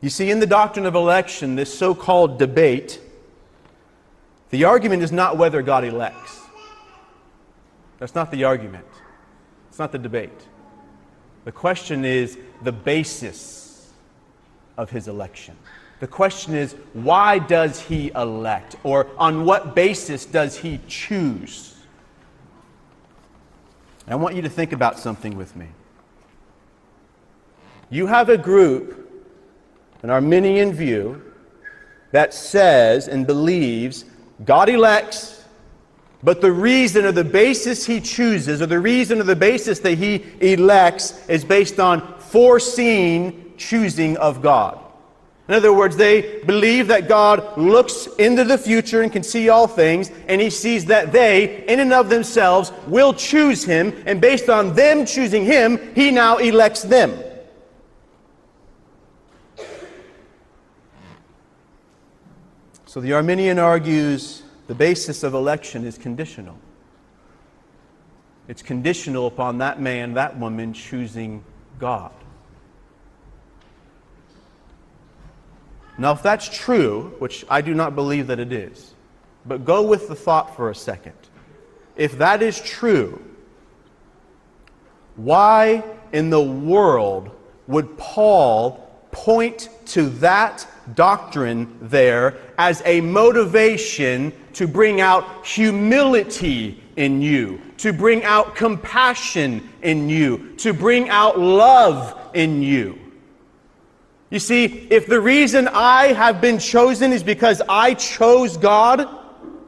You see, in the doctrine of election, this so-called debate, the argument is not whether God elects. That's not the argument. It's not the debate. The question is the basis of His election. The question is, why does He elect? Or on what basis does He choose? I want you to think about something with me. You have a group, an Arminian view, that says and believes God elects, but the reason or the basis He chooses, or the reason or the basis that He elects, is based on foreseen choosing of God. In other words, they believe that God looks into the future and can see all things, and He sees that they, in and of themselves, will choose Him, and based on them choosing Him, He now elects them. So the Arminian argues the basis of election is conditional. It's conditional upon that man, that woman choosing God. Now, if that's true, which I do not believe that it is, but go with the thought for a second. If that is true, why in the world would Paul point to that doctrine there as a motivation to bring out humility in you, to bring out compassion in you, to bring out love in you? You see, if the reason I have been chosen is because I chose God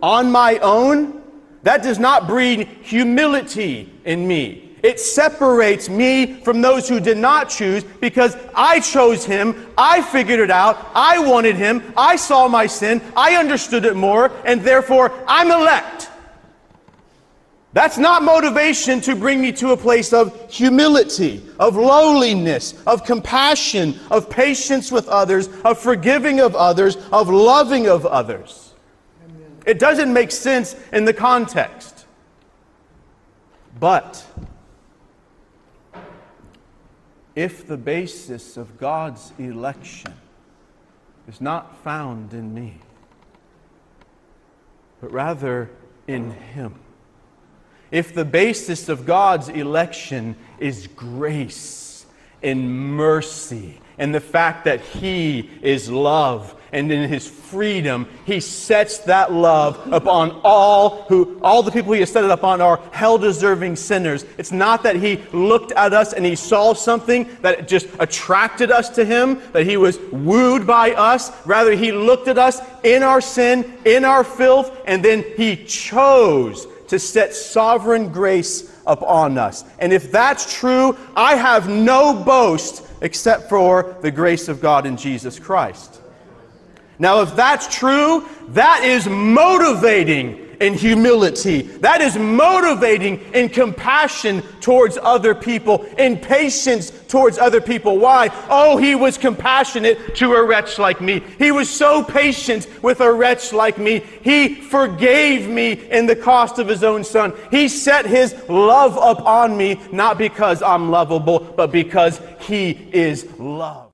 on my own, that does not breed humility in me. It separates me from those who did not choose, because I chose Him, I figured it out, I wanted Him, I saw my sin, I understood it more, and therefore I'm elect. That's not motivation to bring me to a place of humility, of lowliness, of compassion, of patience with others, of forgiving of others, of loving of others. Amen. It doesn't make sense in the context. But if the basis of God's election is not found in me, but rather in Him, if the basis of God's election is grace and mercy and the fact that He is love, and in His freedom He sets that love upon all the people He has set it upon are hell-deserving sinners. It's not that He looked at us and He saw something that just attracted us to Him, that He was wooed by us. Rather, He looked at us in our sin, in our filth, and then He chose to set sovereign grace upon us. And if that's true, I have no boast except for the grace of God in Jesus Christ. Now, if that's true, that is motivating in humility. That is motivating in compassion towards other people, in patience towards other people. Why? Oh, He was compassionate to a wretch like me. He was so patient with a wretch like me. He forgave me in the cost of His own Son. He set His love upon me, not because I'm lovable, but because He is love.